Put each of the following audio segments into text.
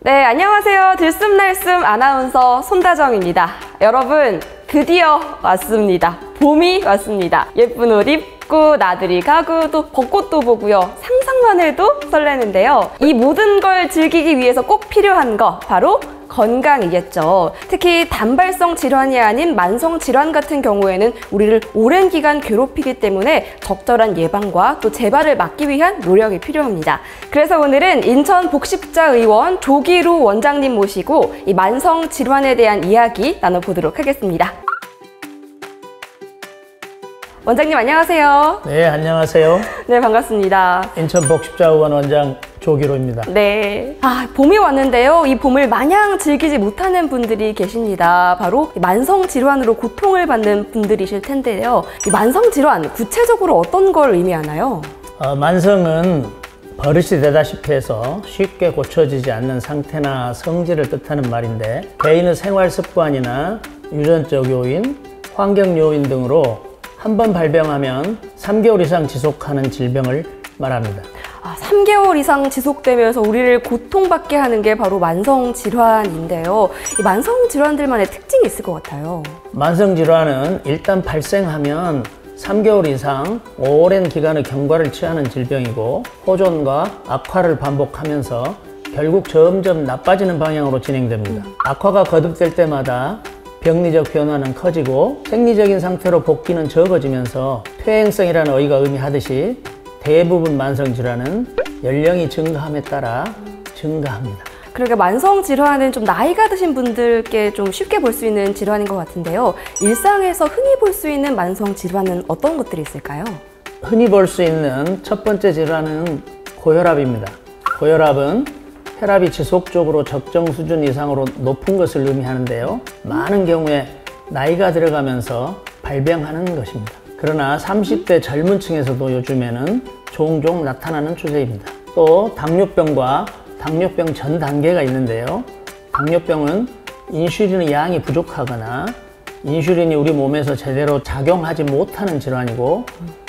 네, 안녕하세요. 들숨날숨 아나운서 손다정입니다. 여러분, 드디어 왔습니다. 봄이 왔습니다. 예쁜 옷 입고 나들이 가고 또 벚꽃도 보고요. 상상만 해도 설레는데요. 이 모든 걸 즐기기 위해서 꼭 필요한 거 바로 건강이겠죠. 특히 단발성 질환이 아닌 만성 질환 같은 경우에는 우리를 오랜 기간 괴롭히기 때문에 적절한 예방과 또 재발을 막기 위한 노력이 필요합니다. 그래서 오늘은 인천 복식자의원 조기루 원장님 모시고 이 만성 질환에 대한 이야기 나눠보도록 하겠습니다. 원장님 안녕하세요. 네, 안녕하세요. 네, 반갑습니다. 인천 복식자의원 원장 조기루입니다. 네. 봄이 왔는데요. 이 봄을 마냥 즐기지 못하는 분들이 계십니다. 바로 만성 질환으로 고통을 받는 분들이실 텐데요. 이 만성 질환, 구체적으로 어떤 걸 의미하나요? 만성은 버릇이 되다시피 해서 쉽게 고쳐지지 않는 상태나 성질을 뜻하는 말인데, 개인의 생활 습관이나 유전적 요인, 환경 요인 등으로 한 번 발병하면 3개월 이상 지속하는 질병을 말합니다. 3개월 이상 지속되면서 우리를 고통받게 하는 게 바로 만성 질환인데요. 이 만성 질환들만의 특징이 있을 것 같아요. 만성 질환은 일단 발생하면 3개월 이상 오랜 기간의 경과를 취하는 질병이고, 호전과 악화를 반복하면서 결국 점점 나빠지는 방향으로 진행됩니다. 악화가 거듭될 때마다 병리적 변화는 커지고 생리적인 상태로 복귀는 적어지면서 퇴행성이라는 어휘가 의미하듯이 대부분 만성 질환은 연령이 증가함에 따라 증가합니다. 그러니까 만성 질환은 좀 나이가 드신 분들께 좀 쉽게 볼 수 있는 질환인 것 같은데요. 일상에서 흔히 볼 수 있는 만성 질환은 어떤 것들이 있을까요? 흔히 볼 수 있는 첫 번째 질환은 고혈압입니다. 고혈압은 혈압이 지속적으로 적정 수준 이상으로 높은 것을 의미하는데요. 많은 경우에 나이가 들어가면서 발병하는 것입니다. 그러나 30대 젊은 층에서도 요즘에는 종종 나타나는 추세입니다. 또 당뇨병과 당뇨병 전 단계가 있는데요. 당뇨병은 인슐린의 양이 부족하거나 인슐린이 우리 몸에서 제대로 작용하지 못하는 질환이고,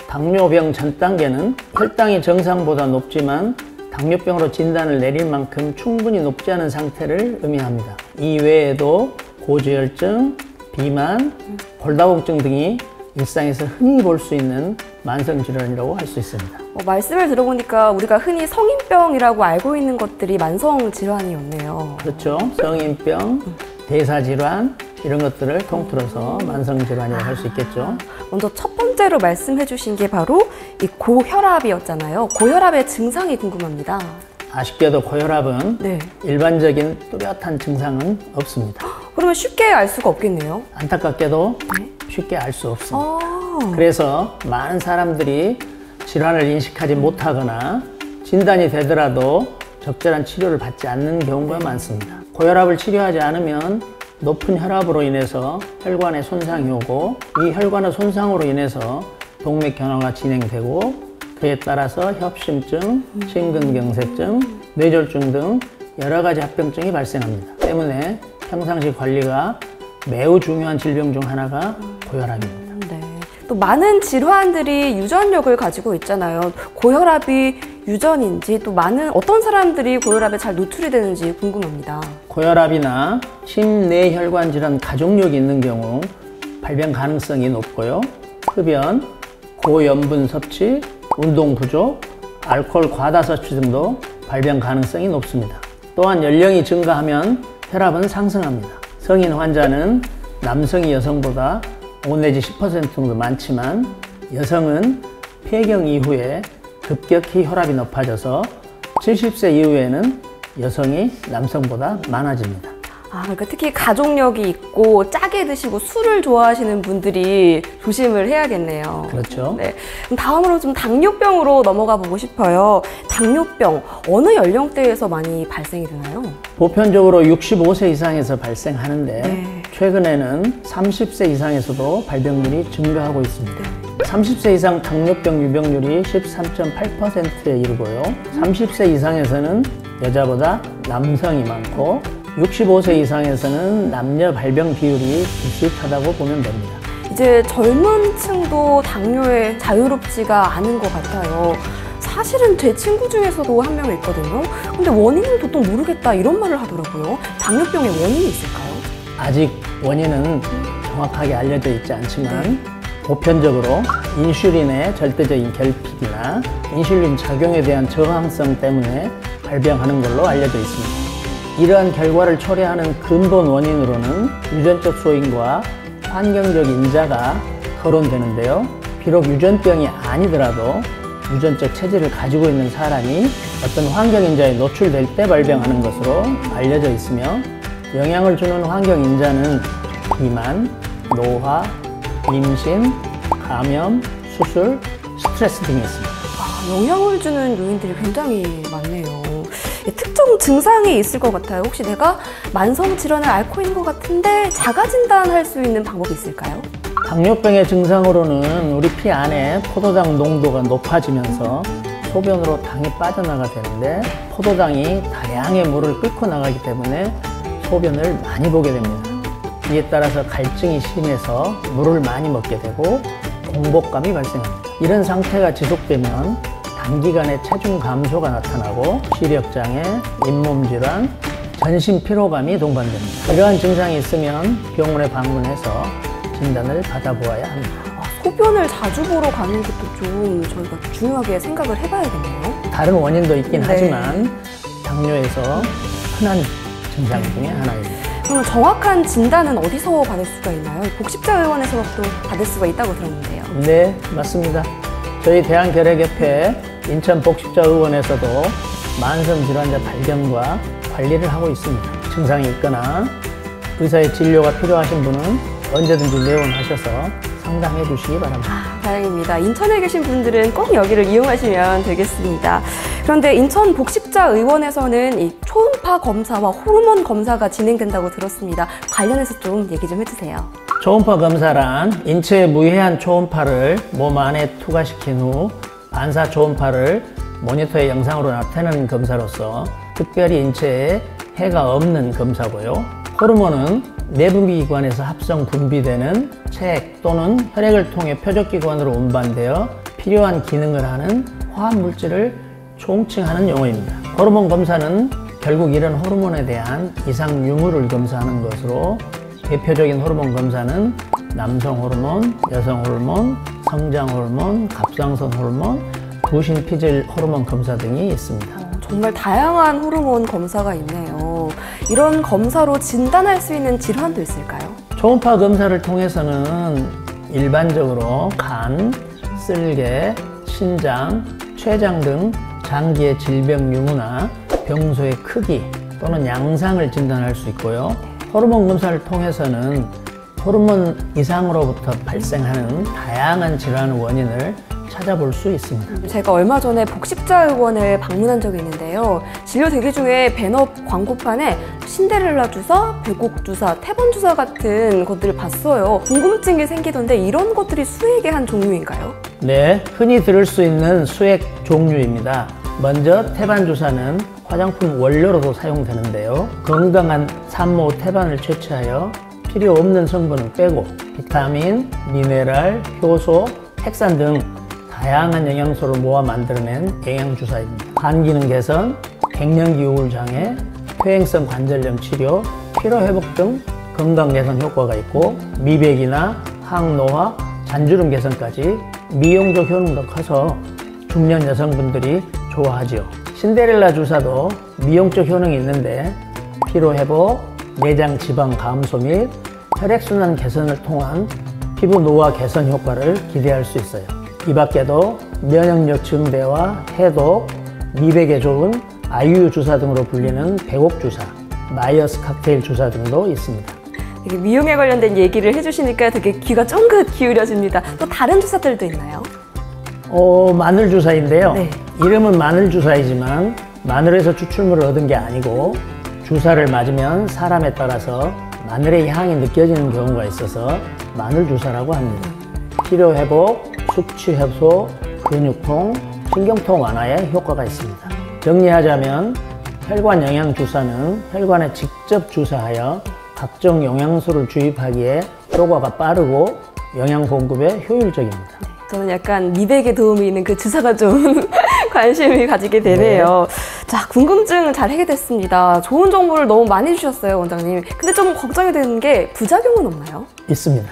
당뇨병 전 단계는 혈당이 정상보다 높지만 당뇨병으로 진단을 내릴 만큼 충분히 높지 않은 상태를 의미합니다. 이 외에도 고지혈증, 비만, 골다공증 등이 일상에서 흔히 볼 수 있는 만성 질환이라고 할 수 있습니다. 말씀을 들어보니까 우리가 흔히 성인병이라고 알고 있는 것들이 만성 질환이었네요. 그렇죠. 성인병, 대사질환 이런 것들을 통틀어서 만성 질환이라고 할 수 있겠죠. 먼저 첫 번째로 말씀해 주신 게 바로 이 고혈압이었잖아요. 고혈압의 증상이 궁금합니다. 아쉽게도 고혈압은 일반적인 뚜렷한 증상은 없습니다. 그러면 쉽게 알 수가 없겠네요. 안타깝게도 쉽게 알 수 없습니다. 그래서 많은 사람들이 질환을 인식하지 못하거나 진단이 되더라도 적절한 치료를 받지 않는 경우가 많습니다. 고혈압을 치료하지 않으면 높은 혈압으로 인해서 혈관에 손상이 오고, 이 혈관의 손상으로 인해서 동맥 경화가 진행되고, 그에 따라서 협심증, 심근경색증, 뇌졸중 등 여러 가지 합병증이 발생합니다. 때문에 평상시 관리가 매우 중요한 질병 중 하나가 고혈압입니다. 또 많은 질환들이 유전력을 가지고 있잖아요. 고혈압이 유전인지, 또 어떤 사람들이 고혈압에 잘 노출이 되는지 궁금합니다. 고혈압이나 심내혈관 질환 가족력이 있는 경우 발병 가능성이 높고요. 흡연, 고염분 섭취, 운동 부족, 알코올 과다 섭취 등도 발병 가능성이 높습니다. 또한 연령이 증가하면 혈압은 상승합니다. 성인 환자는 남성이 여성보다 5 내지 10% 정도 많지만, 여성은 폐경 이후에 급격히 혈압이 높아져서 70세 이후에는 여성이 남성보다 많아집니다. 그러니까 특히 가족력이 있고 짜게 드시고 술을 좋아하시는 분들이 조심을 해야겠네요. 그렇죠. 네. 그럼 다음으로 좀 당뇨병으로 넘어가 보고 싶어요. 당뇨병 어느 연령대에서 많이 발생이 되나요? 보편적으로 65세 이상에서 발생하는데, 최근에는 30세 이상에서도 발병률이 증가하고 있습니다. 30세 이상 당뇨병 유병률이 13.8%에 이르고요. 30세 이상에서는 여자보다 남성이 많고, 65세 이상에서는 남녀 발병 비율이 비슷하다고 보면 됩니다. 이제 젊은 층도 당뇨에 자유롭지가 않은 것 같아요. 사실은 제 친구 중에서도 한 명 있거든요. 근데 원인을 도통 모르겠다 이런 말을 하더라고요. 당뇨병의 원인이 있을까요? 아직 원인은 정확하게 알려져 있지 않지만 보편적으로 인슐린의 절대적인 결핍이나 인슐린 작용에 대한 저항성 때문에 발병하는 걸로 알려져 있습니다. 이러한 결과를 초래하는 근본 원인으로는 유전적 소인과 환경적 인자가 거론되는데요. 비록 유전병이 아니더라도 유전적 체질을 가지고 있는 사람이 어떤 환경 인자에 노출될 때 발병하는 것으로 알려져 있으며, 영향을 주는 환경 인자는 비만, 노화, 임신, 감염, 수술, 스트레스 등이 있습니다. 영향을 주는 요인들이 굉장히 많네요. 특정 증상이 있을 것 같아요. 혹시 내가 만성 질환을 앓고 있는 것 같은데 자가 진단할 수 있는 방법이 있을까요? 당뇨병의 증상으로는 우리 피 안에 포도당 농도가 높아지면서 소변으로 당이 빠져나가 되는데, 포도당이 다량의 물을 끓고 나가기 때문에 소변을 많이 보게 됩니다. 이에 따라서 갈증이 심해서 물을 많이 먹게 되고 공복감이 발생합니다. 이런 상태가 지속되면 단기간에 체중 감소가 나타나고 시력장애, 잇몸질환, 전신 피로감이 동반됩니다. 이러한 증상이 있으면 병원에 방문해서 진단을 받아보아야 합니다. 소변을 자주 보러 가는 것도 좀 저희가 중요하게 생각을 해봐야겠네요. 다른 원인도 있긴 하지만 당뇨에서 흔한 증상 중에 하나입니다. 그러면 정확한 진단은 어디서 받을 수가 있나요? 복식자의원에서 또 받을 수가 있다고 들었는데요. 네, 맞습니다. 저희 대한결핵협회 인천복식자의원에서도 만성질환자 발견과 관리를 하고 있습니다. 증상이 있거나 의사의 진료가 필요하신 분은 언제든지 내원하셔서 상담해 주시기 바랍니다. 다행입니다. 인천에 계신 분들은 꼭 여기를 이용하시면 되겠습니다. 그런데 인천 복식자의원에서는 이 초음파 검사와 호르몬 검사가 진행된다고 들었습니다. 관련해서 좀 얘기 좀 해주세요. 초음파 검사란 인체에 무해한 초음파를 몸 안에 투과시킨 후 반사 초음파를 모니터의 영상으로 나타내는 검사로서 특별히 인체에 해가 없는 검사고요. 호르몬은 내분비기관에서 합성 분비되는 체액 또는 혈액을 통해 표적기관으로 운반되어 필요한 기능을 하는 화합물질을 총칭하는 용어입니다. 호르몬 검사는 결국 이런 호르몬에 대한 이상 유무를 검사하는 것으로, 대표적인 호르몬 검사는 남성 호르몬, 여성 호르몬, 성장 호르몬, 갑상선 호르몬, 부신 피질 호르몬 검사 등이 있습니다. 정말 다양한 호르몬 검사가 있네요. 이런 검사로 진단할 수 있는 질환도 있을까요? 초음파 검사를 통해서는 일반적으로 간, 쓸개, 신장, 췌장 등 장기의 질병 유무나 병소의 크기 또는 양상을 진단할 수 있고요. 호르몬 검사를 통해서는 호르몬 이상으로부터 발생하는 다양한 질환 원인을 찾아볼 수 있습니다. 제가 얼마 전에 복식자의원을 방문한 적이 있는데요. 진료 대기 중에 배너 광고판에 신데렐라 주사, 배곡 주사, 태반 주사 같은 것들을 봤어요. 궁금증이 생기던데 이런 것들이 수액의 한 종류인가요? 네, 흔히 들을 수 있는 수액 종류입니다. 먼저 태반 주사는 화장품 원료로도 사용되는데요. 건강한 산모 태반을 채취하여 필요 없는 성분은 빼고 비타민, 미네랄, 효소, 핵산 등 다양한 영양소를 모아 만들어낸 영양주사입니다. 간 기능 개선, 갱년기 우울 장애, 퇴행성 관절염 치료, 피로회복 등 건강 개선 효과가 있고, 미백이나 항노화, 잔주름 개선까지 미용적 효능도 커서 중년 여성분들이 좋아하지요. 신데렐라 주사도 미용적 효능이 있는데 피로회복, 내장 지방 감소 및 혈액순환 개선을 통한 피부 노화 개선 효과를 기대할 수 있어요. 이 밖에도 면역력 증대와 해독, 미백에 좋은 아유 주사 등으로 불리는 배곡 주사, 마이어스 칵테일 주사 등도 있습니다. 되게 미용에 관련된 얘기를 해주시니까 되게 귀가 쫑긋 기울여집니다. 또 다른 주사들도 있나요? 마늘 주사인데요. 네. 이름은 마늘 주사이지만 마늘에서 추출물을 얻은 게 아니고, 주사를 맞으면 사람에 따라서 마늘의 향이 느껴지는 경우가 있어서 마늘 주사라고 합니다. 피로 회복, 숙취 해소, 근육통, 신경통 완화에 효과가 있습니다. 정리하자면 혈관 영양 주사는 혈관에 직접 주사하여 각종 영양소를 주입하기에 효과가 빠르고 영양 공급에 효율적입니다. 저는 약간 미백에 도움이 있는 그 주사가 좀 관심이 가지게 되네요. 자, 궁금증 잘 해결됐습니다. 좋은 정보를 너무 많이 주셨어요, 원장님. 근데 좀 걱정이 되는 게 부작용은 없나요? 있습니다.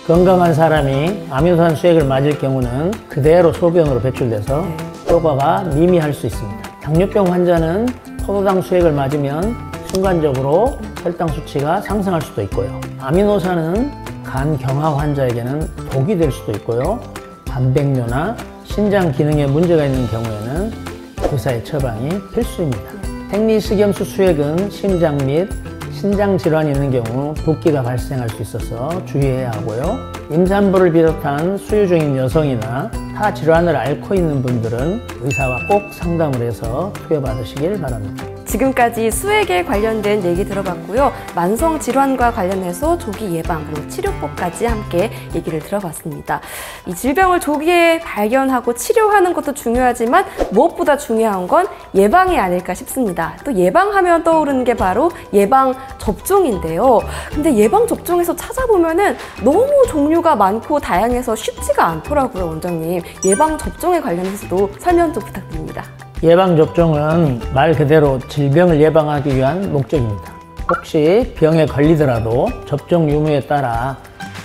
건강한 사람이 아미노산 수액을 맞을 경우는 그대로 소변으로 배출돼서 효과가 미미할 수 있습니다. 당뇨병 환자는 포도당 수액을 맞으면 순간적으로 혈당 수치가 상승할 수도 있고요. 아미노산은 간 경화 환자에게는 독이 될 수도 있고요. 단백뇨나 신장 기능에 문제가 있는 경우에는 의사의 처방이 필수입니다. 생리식염수 수액은 심장 및 신장 질환이 있는 경우 붓기가 발생할 수 있어서 주의해야 하고요. 임산부를 비롯한 수유 중인 여성이나 타 질환을 앓고 있는 분들은 의사와 꼭 상담을 해서 투여받으시길 바랍니다. 지금까지 수액에 관련된 얘기 들어봤고요. 만성 질환과 관련해서 조기 예방 그리고 치료법까지 함께 얘기를 들어봤습니다. 이 질병을 조기에 발견하고 치료하는 것도 중요하지만 무엇보다 중요한 건 예방이 아닐까 싶습니다. 또 예방하면 떠오르는 게 바로 예방 접종인데요. 근데 예방 접종에서 찾아보면은 너무 종류가 많고 다양해서 쉽지가 않더라고요, 원장님. 예방 접종에 관련해서도 설명 좀 부탁드립니다. 예방접종은 말 그대로 질병을 예방하기 위한 목적입니다. 혹시 병에 걸리더라도 접종 유무에 따라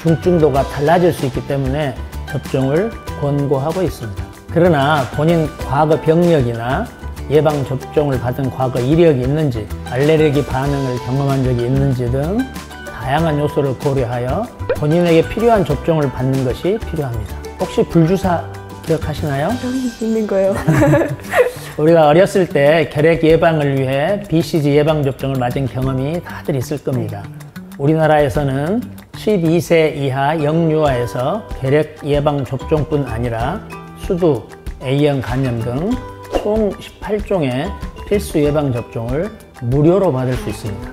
중증도가 달라질 수 있기 때문에 접종을 권고하고 있습니다. 그러나 본인 과거 병력이나 예방접종을 받은 과거 이력이 있는지, 알레르기 반응을 경험한 적이 있는지 등 다양한 요소를 고려하여 본인에게 필요한 접종을 받는 것이 필요합니다. 혹시 불주사 기억하시나요? 여기 있는 거예요. 우리가 어렸을 때 결핵 예방을 위해 BCG 예방접종을 맞은 경험이 다들 있을 겁니다. 우리나라에서는 12세 이하 영유아에서 결핵 예방접종뿐 아니라 수두, A형 간염 등 총 18종의 필수 예방접종을 무료로 받을 수 있습니다.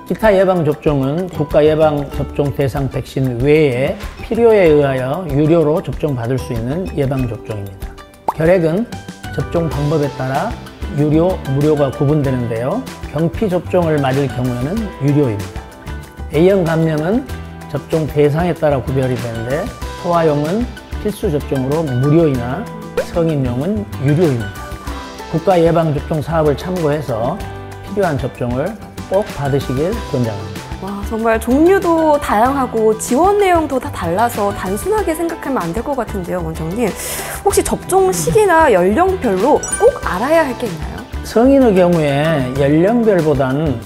기타 예방접종은 국가 예방접종 대상 백신 외에 필요에 의하여 유료로 접종받을 수 있는 예방접종입니다. 결핵은 접종 방법에 따라 유료, 무료가 구분되는데요. 경피 접종을 맞을 경우에는 유료입니다. A형 감염은 접종 대상에 따라 구별이 되는데 소아용은 필수 접종으로 무료이나 성인용은 유료입니다. 국가 예방접종 사업을 참고해서 필요한 접종을 꼭 받으시길 권장합니다. 와, 정말 종류도 다양하고 지원 내용도 다 달라서 단순하게 생각하면 안 될 것 같은데요, 원장님. 혹시 접종 시기나 연령별로 꼭 알아야 할 게 있나요? 성인의 경우에 연령별보다는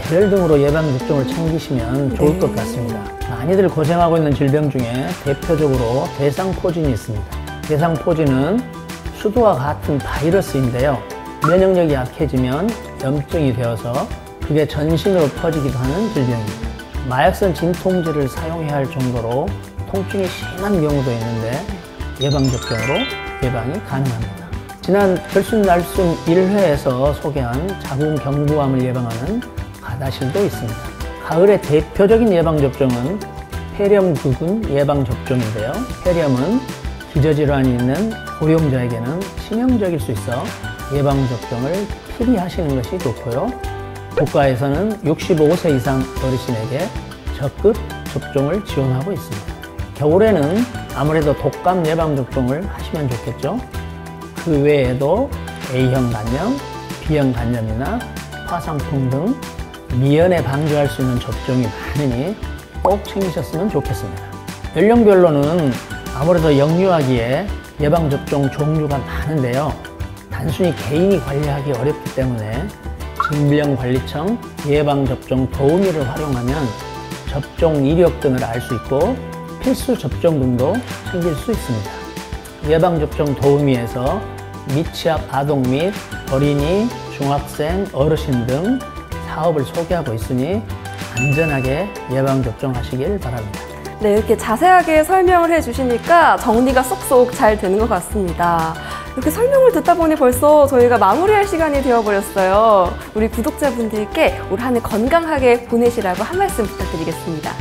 개별 등으로 예방접종을 챙기시면 좋을 것 같습니다. 많이들 고생하고 있는 질병 중에 대표적으로 대상포진이 있습니다. 대상포진은 수두와 같은 바이러스인데요. 면역력이 약해지면 염증이 되어서 그게 전신으로 퍼지기도 하는 질병입니다. 마약성 진통제를 사용해야 할 정도로 통증이 심한 경우도 있는데 예방접종으로 예방이 가능합니다. 지난 들숨날숨 1회에서 소개한 자궁 경부암을 예방하는 가다실도 있습니다. 가을의 대표적인 예방접종은 폐렴구군 예방접종인데요. 폐렴은 기저질환이 있는 고령자에게는 치명적일 수 있어 예방접종을 필히 하시는 것이 좋고요. 국가에서는 65세 이상 어르신에게 적극 접종을 지원하고 있습니다. 겨울에는 아무래도 독감 예방접종을 하시면 좋겠죠. 그 외에도 A형 간염, B형 간염이나 화상풍 등 미연에 방지할 수 있는 접종이 많으니 꼭 챙기셨으면 좋겠습니다. 연령별로는 아무래도 영유아기에 예방접종 종류가 많은데요. 단순히 개인이 관리하기 어렵기 때문에 질병관리청 예방접종 도우미를 활용하면 접종 이력 등을 알 수 있고 필수 접종 등도 챙길 수 있습니다. 예방접종 도우미에서 미취학 아동 및 어린이, 중학생, 어르신 등 사업을 소개하고 있으니 안전하게 예방접종하시길 바랍니다. 네, 이렇게 자세하게 설명을 해주시니까 정리가 쏙쏙 잘 되는 것 같습니다. 이렇게 설명을 듣다 보니 벌써 저희가 마무리할 시간이 되어버렸어요. 우리 구독자분들께 올 한 해 건강하게 보내시라고 한 말씀 부탁드리겠습니다.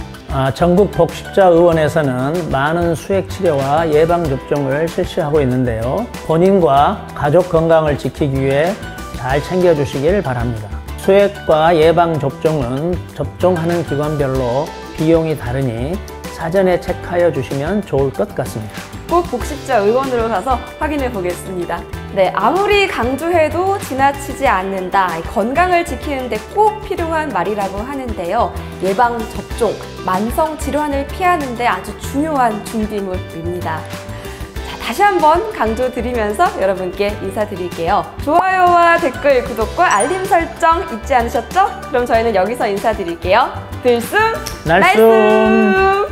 전국 복식자의원에서는 많은 수액치료와 예방접종을 실시하고 있는데요. 본인과 가족 건강을 지키기 위해 잘 챙겨주시길 바랍니다. 수액과 예방접종은 접종하는 기관별로 비용이 다르니 사전에 체크하여 주시면 좋을 것 같습니다. 꼭 복식자 의원으로 가서 확인해 보겠습니다. 네, 아무리 강조해도 지나치지 않는다. 건강을 지키는데 꼭 필요한 말이라고 하는데요. 예방 접종, 만성 질환을 피하는데 아주 중요한 준비물입니다. 다시 한번 강조드리면서 여러분께 인사드릴게요. 좋아요와 댓글, 구독과 알림 설정 잊지 않으셨죠? 그럼 저희는 여기서 인사드릴게요. 들숨 날숨.